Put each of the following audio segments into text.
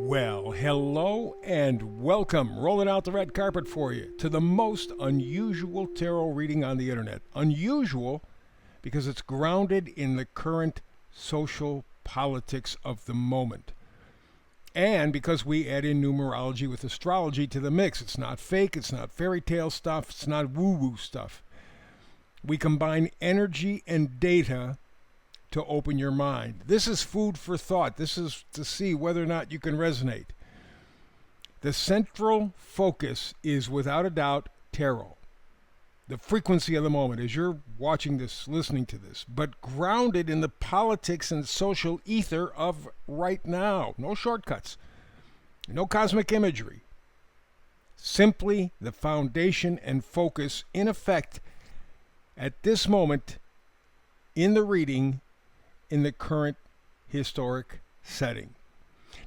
Well, hello and welcome, rolling out the red carpet for you, to the most unusual tarot reading on the internet. Unusual because it's grounded in the current social politics of the moment. And because we add in numerology with astrology to the mix. It's not fake, it's not fairy tale stuff, it's not woo-woo stuff. We combine energy and data to open your mind. This is food for thought. This is to see whether or not you can resonate. The central focus is, without a doubt, tarot. The frequency of the moment as you're watching this, listening to this, but grounded in the politics and social ether of right now. No shortcuts. No cosmic imagery. Simply the foundation and focus in effect at this moment in the reading in the current historic setting.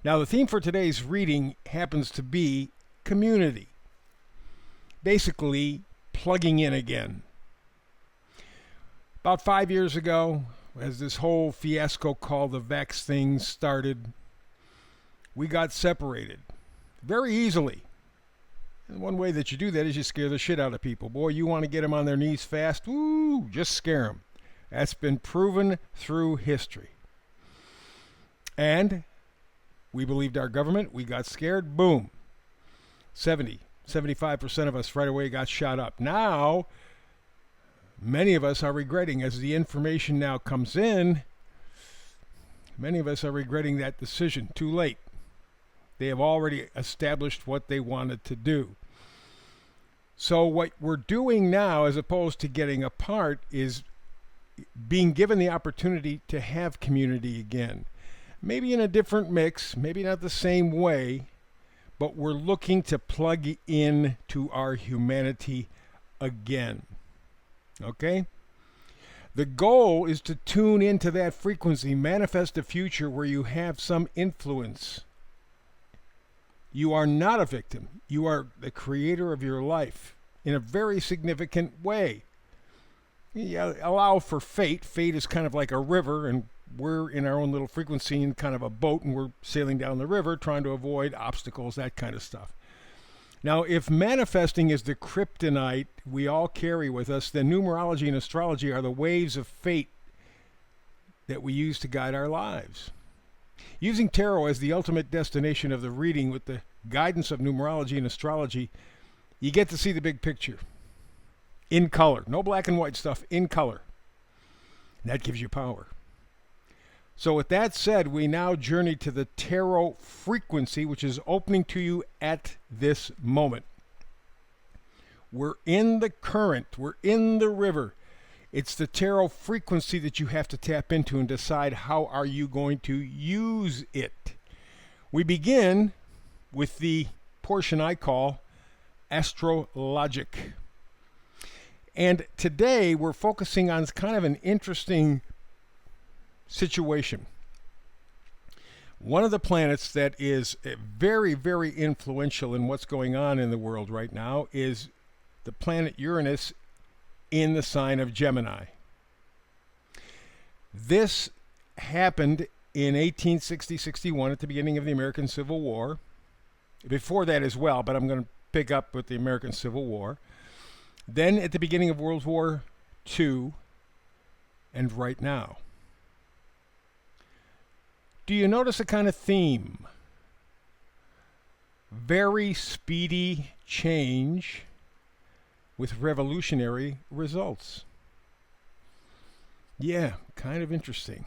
Now, the theme for today's reading happens to be community. Basically, plugging in again. About 5 years ago, as this whole fiasco called the Vax thing started, we got separated very easily. And one way that you do that is you scare the shit out of people. Boy, you want to get them on their knees fast? Woo, just scare them. That's been proven through history. And we believed our government. We got scared. Boom. 75% of us right away got shot up. Now, many of us are regretting, as the information now comes in, many of us are regretting that decision. Too late. They have already established what they wanted to do. So what we're doing now, as opposed to getting apart, is being given the opportunity to have community again. Maybe in a different mix, maybe not the same way, but we're looking to plug in to our humanity again. Okay? The goal is to tune into that frequency, manifest a future where you have some influence. You are not a victim. You are the creator of your life in a very significant way. You allow for fate. Fate is kind of like a river, and we're in our own little frequency in kind of a boat, and we're sailing down the river trying to avoid obstacles, that kind of stuff. Now, if manifesting is the kryptonite we all carry with us, then numerology and astrology are the waves of fate that we use to guide our lives. Using tarot as the ultimate destination of the reading with the guidance of numerology and astrology, you get to see the big picture. In color. No black and white stuff, in color. And that gives you power. So with that said, we now journey to the tarot frequency, which is opening to you at this moment. We're in the current. We're in the river. It's the tarot frequency that you have to tap into and decide how are you going to use it. We begin with the portion I call astrologic. And today we're focusing on kind of an interesting situation. One of the planets that is very, very influential in what's going on in the world right now is the planet Uranus in the sign of Gemini. This happened in 1860-61 at the beginning of the American Civil War. Before that as well, but I'm going to pick up with the American Civil War. Then at the beginning of World War II, and right now. Do you notice a kind of theme? Very speedy change with revolutionary results. Yeah, kind of interesting.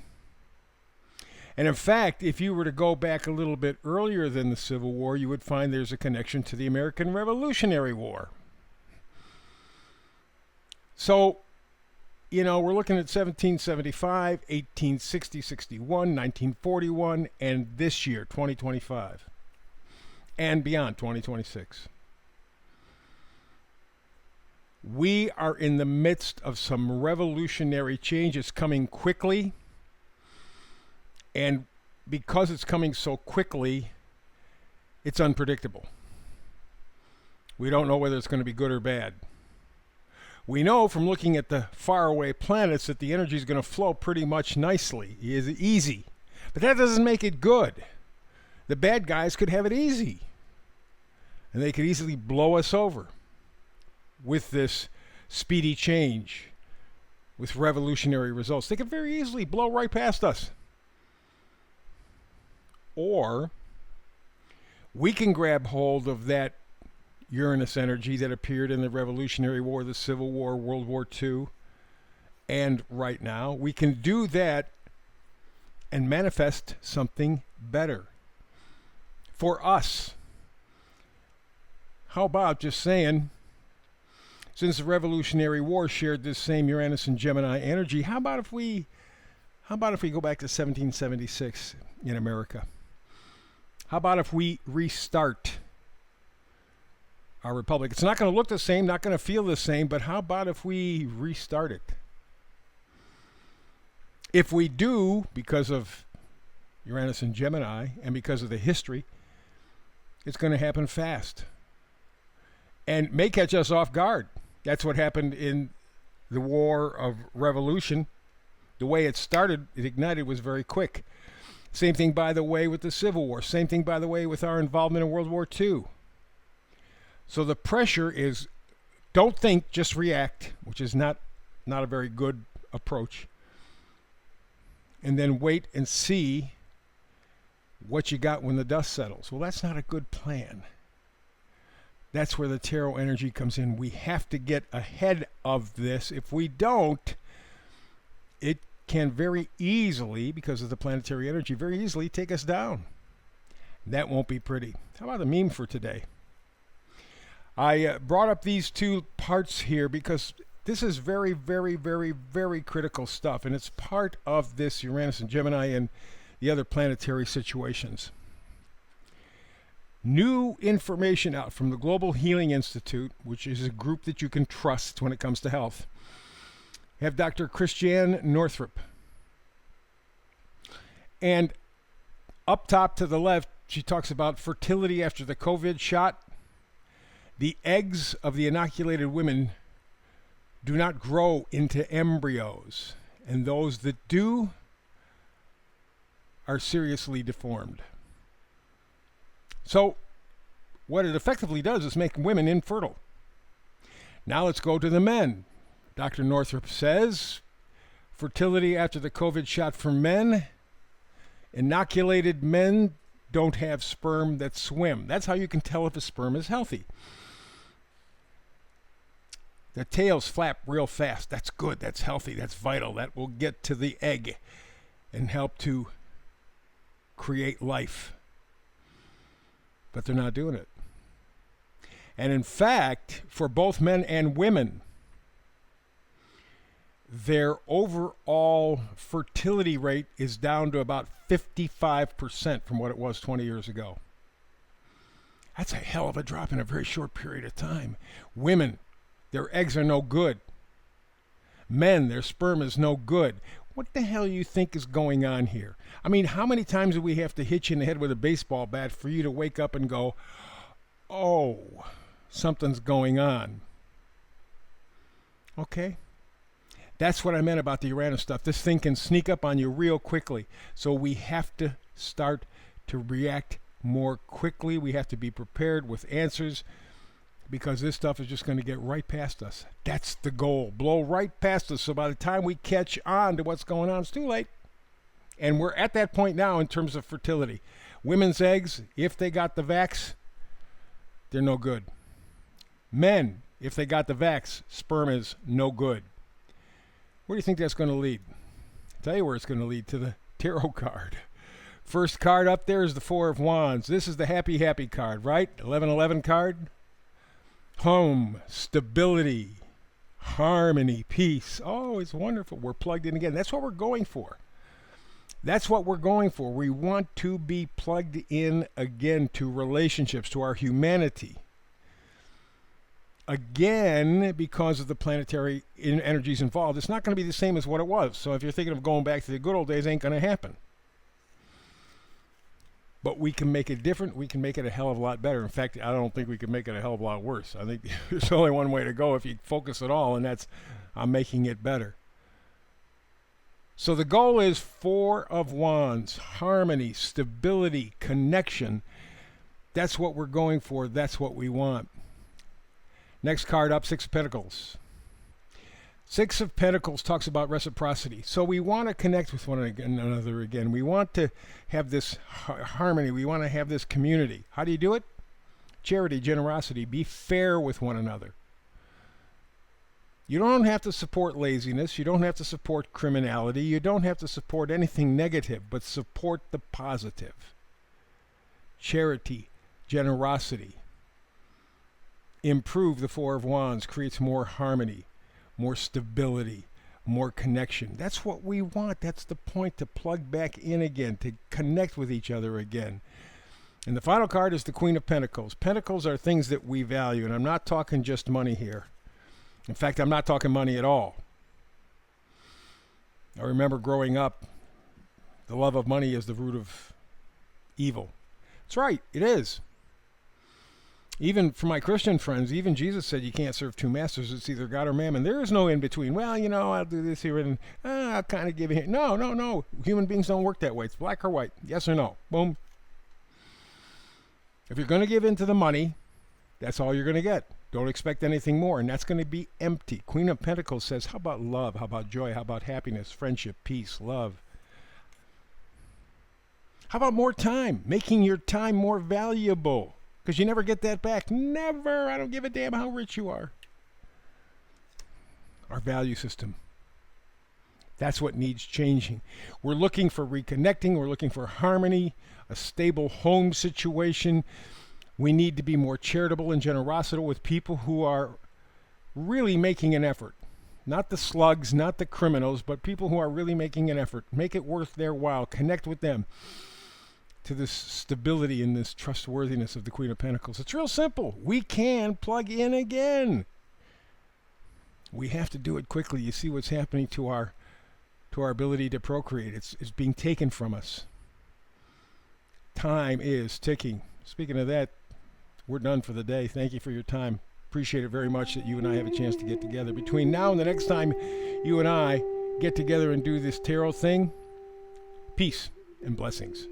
And in fact, if you were to go back a little bit earlier than the Civil War, you would find there's a connection to the American Revolutionary War. So, we're looking at 1775, 1860, 61, 1941, and this year, 2025, and beyond, 2026. We are in the midst of some revolutionary changes coming quickly, and because it's coming so quickly, it's unpredictable. We don't know whether it's going to be good or bad. We know from looking at the faraway planets that the energy is going to flow pretty much nicely, easy. But that doesn't make it good. the bad guys could have it easy. And they could easily blow us over with this speedy change, with revolutionary results. They could very easily blow right past us. Or we can grab hold of that Uranus energy that appeared in the Revolutionary War, the Civil War, World War II, and right now. We can do that and manifest something better for us. How about just saying, since the Revolutionary War shared this same Uranus and Gemini energy, how about if we go back to 1776 in America? How about if we restart our republic? It's not going to look the same, not going to feel the same, but how about if we restart it? If we do, because of Uranus and Gemini and because of the history, it's going to happen fast and may catch us off guard. That's what happened in the War of Revolution. The way it started, it ignited, was very quick. Same thing, by the way, with the Civil War. Same thing, by the way, with our involvement in World War II. So the pressure is, don't think, just react, which is not a very good approach. And then wait and see what you got when the dust settles. Well, that's not a good plan. That's where the tarot energy comes in. We have to get ahead of this. If we don't, it can very easily, because of the planetary energy, very easily take us down. That won't be pretty. How about the meme for today? I brought up these two parts here because this is very, very, very, very critical stuff, and it's part of this Uranus and Gemini and the other planetary situations. New information out from the Global Healing Institute, which is a group that you can trust when it comes to health. You have Dr. Christiane Northrup. And up top to the left, she talks about fertility after the COVID shot. The eggs of the inoculated women do not grow into embryos, and those that do are seriously deformed. So what it effectively does is make women infertile. Now let's go to the men. Dr. Northrup says, fertility after the COVID shot for men, inoculated men don't have sperm that swim. That's how you can tell if a sperm is healthy. The tails flap real fast. That's good. That's healthy. That's vital. That will get to the egg and help to create life. But they're not doing it. And in fact, for both men and women, their overall fertility rate is down to about 55% from what it was 20 years ago. That's a hell of a drop in a very short period of time. Women, their eggs are no good. Men, their sperm is no good. What the hell do you think is going on here? I mean, how many times do we have to hit you in the head with a baseball bat for you to wake up and go, oh, something's going on? Okay? That's what I meant about the Uranus stuff. This thing can sneak up on you real quickly. So we have to start to react more quickly. We have to be prepared with answers, because this stuff is just going to get right past us. That's the goal. Blow right past us. So by the time we catch on to what's going on, it's too late. And we're at that point now in terms of fertility. Women's eggs, if they got the vax, they're no good. Men, if they got the vax, sperm is no good. Where do you think that's going to lead? I'll tell you where it's going to lead, to the tarot card. First card up there is the Four of Wands. This is the happy, happy card, right? 1111 card. Home, stability, harmony, peace. Oh, it's wonderful. We're plugged in again. That's what we're going for. That's what we're going for. We want to be plugged in again to relationships, to our humanity. Again, because of the planetary energies involved, it's not going to be the same as what it was. So if you're thinking of going back to the good old days, it ain't going to happen. But we can make it different. We can make it a hell of a lot better. In fact, I don't think we can make it a hell of a lot worse. I think there's only one way to go if you focus at all, and that's on making it better. So the goal is Four of Wands, harmony, stability, connection. That's what we're going for. That's what we want. Next card up, Six of Pentacles. Six of Pentacles talks about reciprocity. So we want to connect with one another again. We want to have this harmony. We want to have this community. How do you do it? Charity, generosity. Be fair with one another. You don't have to support laziness. You don't have to support criminality. You don't have to support anything negative, but support the positive. Charity, generosity. Improve the Four of Wands, creates more harmony, more stability, more connection. That's what we want. That's the point, to plug back in again, to connect with each other again. And the final card is the Queen of Pentacles. Pentacles are things that we value, and I'm not talking just money here. In fact, I'm not talking money at all. I remember growing up, the love of money is the root of evil. That's right, it is. Even for my Christian friends, even Jesus said you can't serve two masters. It's either God or mammon. There is no in between. Well, you know, I'll do this here and I'll kind of give it here. No, no, no. Human beings don't work that way. It's black or white. Yes or no. Boom. If you're going to give in to the money, that's all you're going to get. Don't expect anything more, and that's going to be empty. Queen of Pentacles says, how about love? How about joy? How about happiness, friendship, peace, love? How about more time? Making your time more valuable, because you never get that back. Never. I don't give a damn how rich you are. Our value system. That's what needs changing. We're looking for reconnecting. We're looking for harmony, a stable home situation. We need to be more charitable and generosity with people who are really making an effort. Not the slugs, not the criminals, but people who are really making an effort. Make it worth their while. Connect with them to this stability and this trustworthiness of the Queen of Pentacles. It's real simple. We can plug in again. We have to do it quickly. You see what's happening to our ability to procreate. It's being taken from us. Time is ticking. Speaking of that, we're done for the day. Thank you for your time. Appreciate it very much that you and I have a chance to get together. Between now and the next time you and I get together and do this tarot thing, peace and blessings.